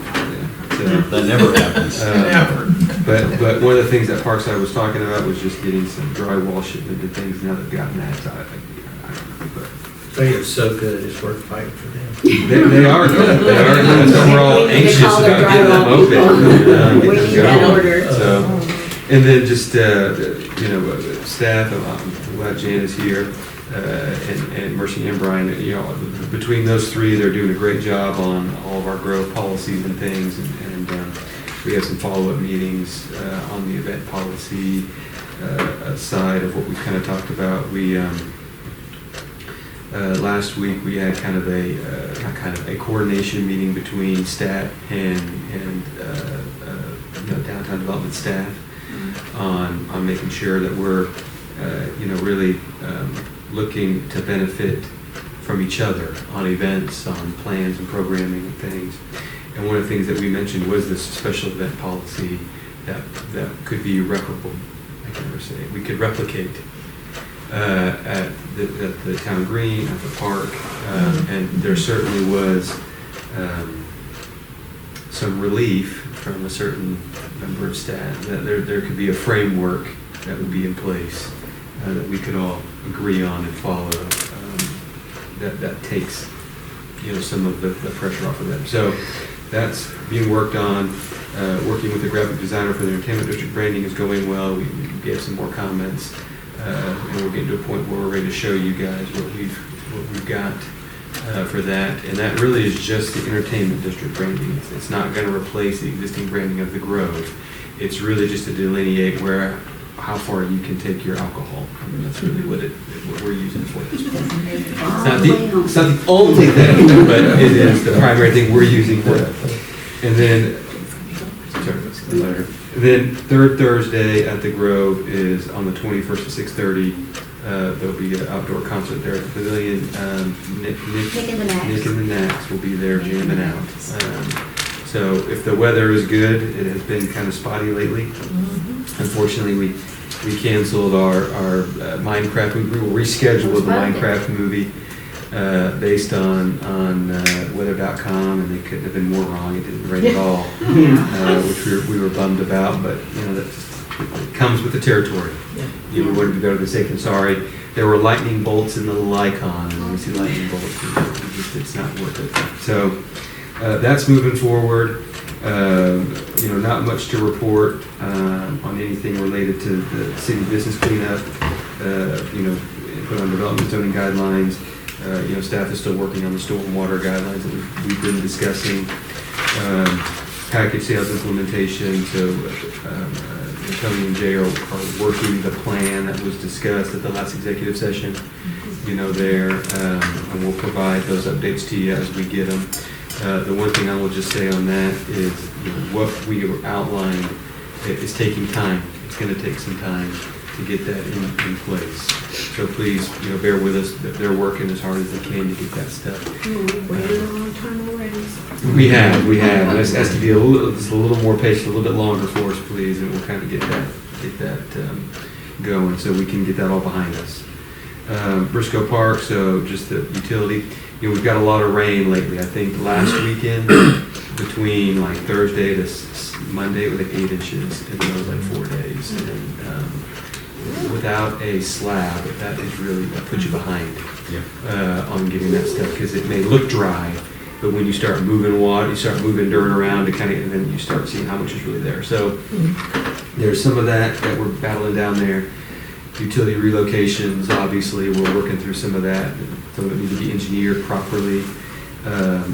So, That never happens. Never. But one of the things that Parkside was talking about was just getting some drywall shipment and things. Now they've gotten that, so I don't know, but They are so good, it's worth fighting for them. they are good. They are good. So we're all We need to anxious call their about getting them drywall open. people. and, We get them need that going. ordered. So, and then just staff. I'm glad Jan is here, and Mercy and Brian. Between those three, they're doing a great job on all of our growth policies and things, and we have some follow-up meetings on the event policy side of what we kind of talked about. We last week we had kind of a coordination meeting between STAT and downtown development staff. on making sure that we're, really looking to benefit from each other on events, on plans and programming and things. And one of the things that we mentioned was this special event policy that could be replicable. I can never say it. We could replicate at the town green, at the park, and there certainly was some relief from a certain member of staff that there could be a framework that would be in place that we could all agree on and follow. That takes some of the pressure off of them. So that's being worked on. Working with the graphic designer for the entertainment district branding is going well. We gave some more comments, and we're getting to a point where we're ready to show you guys what we've got for that. And that really is just the entertainment district branding. It's not going to replace the existing branding of the Grove. It's really just to delineate how far you can take your alcohol. I mean, that's really what we're using for this point. It's not the only thing, but it is the primary thing we're using for it. And then third Thursday at the Grove is on the 21st at 6:30. There'll be an outdoor concert there at the pavilion. Nick and the Knacks will be there jamming out. So if the weather is good, it has been kind of spotty lately. Unfortunately, we canceled our Minecraft. We rescheduled the Minecraft movie based on weather.com, and they couldn't have been more wrong. It didn't rain at all, which we were bummed about. But that just comes with the territory. We wanted to go to the safe and sorry. There were lightning bolts in the little icon, and when we see lightning bolts, it's not worth it. So that's moving forward. Not much to report on anything related to the city business cleanup. Put on development zoning guidelines. Staff is still working on the stormwater guidelines that we've been discussing. Package sales implementation. So Tony and Jay are working the plan that was discussed at the last executive session. And we'll provide those updates to you as we get them. The one thing I will just say on that is what we outlined is taking time. It's going to take some time to get that in place. So please, bear with us. They're working as hard as they can to get that stuff. We've waited a long time already. We have. And it has to be a little more patient, a little bit longer for us, please, and we'll kind of get that going so we can get that all behind us. Briscoe Park, so just the utility. We've got a lot of rain lately. I think last weekend, between like Thursday to Monday, it was like 8 inches in those 4 days. And without a slab, that is really, that puts you behind on getting that stuff, because it may look dry, but when you start moving water, you start moving dirt around to and then you start seeing how much is really there. So there's some of that we're battling down there. Utility relocations, obviously, we're working through some of that. Some of it needs to be engineered properly, but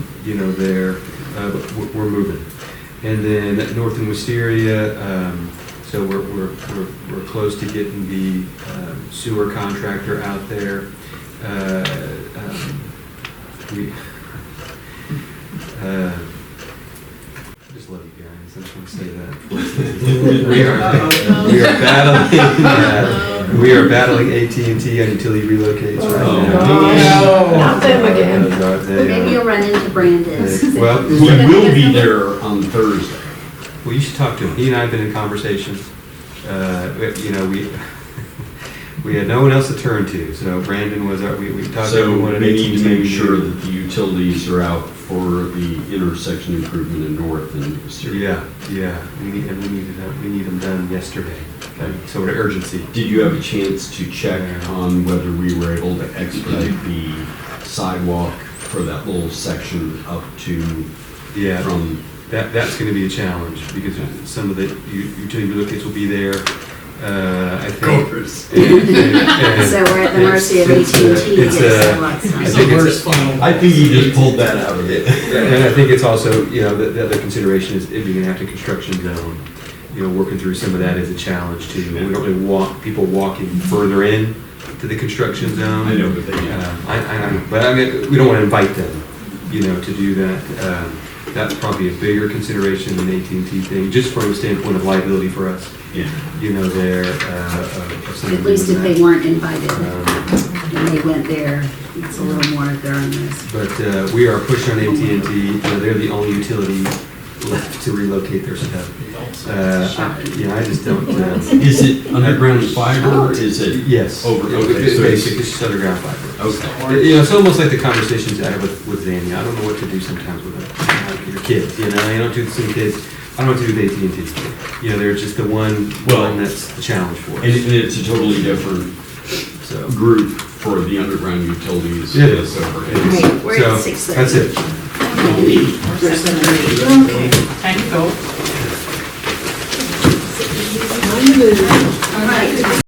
we're moving. And then North and Wisteria, so we're close to getting the sewer contractor out there. I just love you guys. I just want to say that. We are battling AT&T on utility relocates right now. Not them again. Maybe you'll run into Brandon. Well, We will be there on Thursday. well, you should talk to him. He and I have been in conversations. We had no one else to turn to, so Brandon was we talked to So everyone we at need to AT&T. make sure that the utilities are out for the intersection improvement in North and Wisteria. Yeah, we need them done yesterday. So the urgency. Did you have a chance to check on whether we were able to expedite the sidewalk for that little section up to from? That's going to be a challenge because some of the utility relocates will be there. I think. So we're at the mercy of AT&T. I think you just pulled that out of it. And I think it's also, the other consideration is it being an active construction zone. Working through some of that is a challenge too. We don't really want people walking further in to the construction zone. I know, but they I know. But I mean, we don't want to invite them, to do that. that's probably a bigger consideration than the AT&T thing, just from a standpoint of liability for us. Yeah. You know, of somebody At least if doing they weren't invited that. and they went there, it's a little more at their own risk. But we are pushing on AT&T. They're the only utility left to relocate their stuff. I just don't. Is it underground fiber or is it? Yes. Over, okay, It's so basically just underground fiber. Okay. It's almost like the conversations I have with Zanny. I don't know what to do sometimes with your kids. You don't do some kids. I don't know what to do with AT&T. They're just the one that's the challenge for us. And it's a totally different So group for the underground utilities. Yeah, it is. Over. Right, we're at So, 6:30. that's it. We're 7:30. Time to go. On the move.